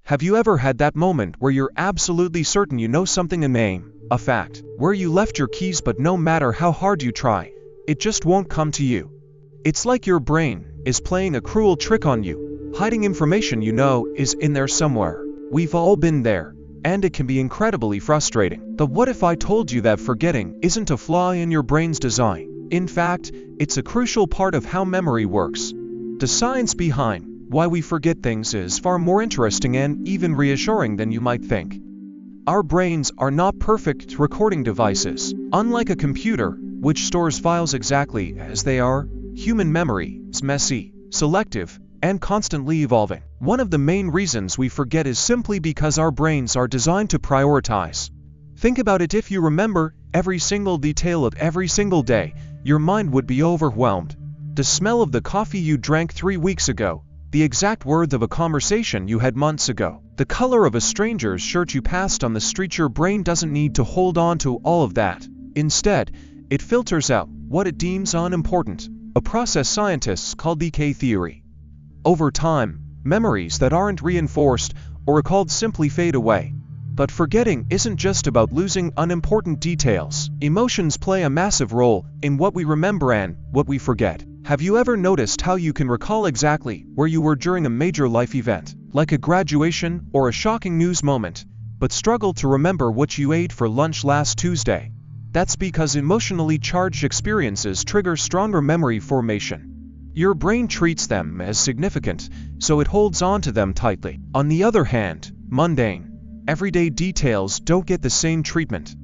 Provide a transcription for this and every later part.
Have you ever had that moment where you're absolutely certain you know something, a name, a fact, where you left your keys but no matter how hard you try, it just won't come to you? It's like your brain is playing a cruel trick on you, hiding information you know is in there somewhere. We've all been there, and it can be incredibly frustrating. But what if I told you that forgetting isn't a flaw in your brain's design? In fact, it's a crucial part of how memory works. The science behind why we forget things is far more interesting and even reassuring than you might think. Our brains are not perfect recording devices. Unlike a computer, which stores files exactly as they are, human memory is messy, selective, and constantly evolving. One of the main reasons we forget is simply because our brains are designed to prioritize. Think about it: if you remember every single detail of every single day, your mind would be overwhelmed. The smell of the coffee you drank 3 weeks ago, the exact words of a conversation you had months ago, the color of a stranger's shirt you passed on the street. Your brain doesn't need to hold on to all of that. Instead, it filters out what it deems unimportant, a process scientists call decay theory. Over time, memories that aren't reinforced or recalled simply fade away. But forgetting isn't just about losing unimportant details. Emotions play a massive role in what we remember and what we forget. Have you ever noticed how you can recall exactly where you were during a major life event, like a graduation or a shocking news moment, but struggle to remember what you ate for lunch last Tuesday? That's because emotionally charged experiences trigger stronger memory formation. Your brain treats them as significant, so it holds on to them tightly. On the other hand, mundane, everyday details don't get the same treatment.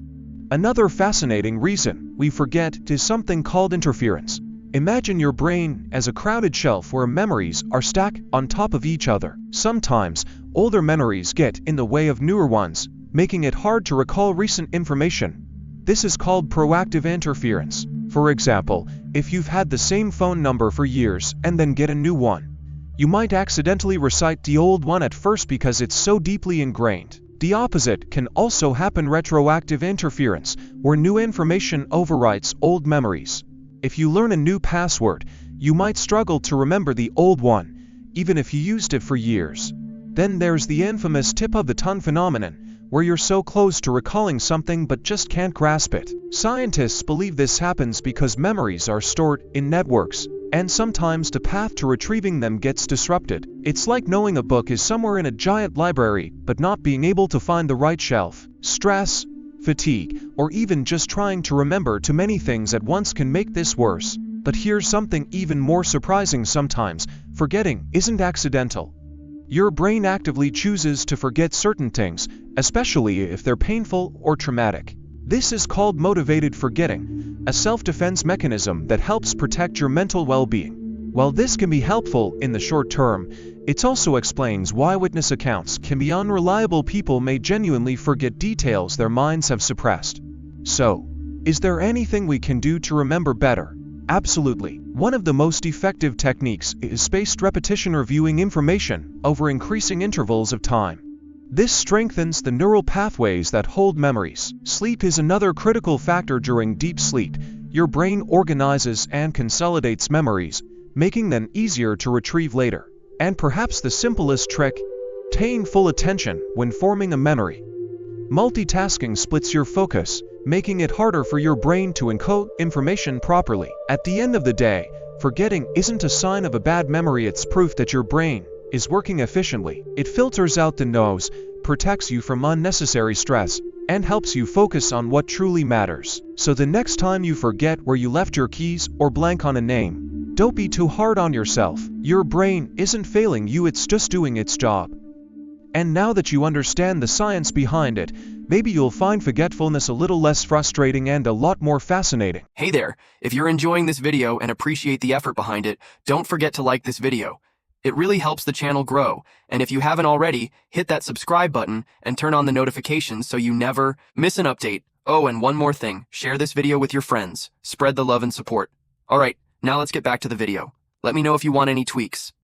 Another fascinating reason we forget is something called interference. Imagine your brain as a crowded shelf where memories are stacked on top of each other. Sometimes, older memories get in the way of newer ones, making it hard to recall recent information. This is called proactive interference. For example, if you've had the same phone number for years and then get a new one, you might accidentally recite the old one at first because it's so deeply ingrained. The opposite can also happen: retroactive interference, where new information overwrites old memories. If you learn a new password, you might struggle to remember the old one, even if you used it for years. Then there's the infamous tip of the tongue phenomenon, where you're so close to recalling something but just can't grasp it. Scientists believe this happens because memories are stored in networks, and sometimes the path to retrieving them gets disrupted. It's like knowing a book is somewhere in a giant library but not being able to find the right shelf. Stress, fatigue, or even just trying to remember too many things at once can make this worse. But here's something even more surprising: sometimes forgetting isn't accidental. Your brain actively chooses to forget certain things, especially if they're painful or traumatic. This is called motivated forgetting, a self-defense mechanism that helps protect your mental well-being. While this can be helpful in the short term, it also explains why witness accounts can be unreliable. People may genuinely forget details their minds have suppressed. So, is there anything we can do to remember better? Absolutely. One of the most effective techniques is spaced repetition, reviewing information over increasing intervals of time. This strengthens the neural pathways that hold memories. Sleep is another critical factor. During deep sleep, your brain organizes and consolidates memories, making them easier to retrieve later. And perhaps the simplest trick: paying full attention when forming a memory. Multitasking splits your focus, making it harder for your brain to encode information properly. At the end of the day, forgetting isn't a sign of a bad memory, it's proof that your brain is working efficiently. It filters out the noise, protects you from unnecessary stress, and helps you focus on what truly matters. So the next time you forget where you left your keys or blank on a name, don't be too hard on yourself. Your brain isn't failing you, it's just doing its job. And now that you understand the science behind it, maybe you'll find forgetfulness a little less frustrating and a lot more fascinating. Hey there, if you're enjoying this video and appreciate the effort behind it, don't forget to like this video. It really helps the channel grow, and if you haven't already, hit that subscribe button and turn on the notifications so you never miss an update. Oh, and one more thing, share this video with your friends. Spread the love and support. Alright, now let's get back to the video. Let me know if you want any tweaks.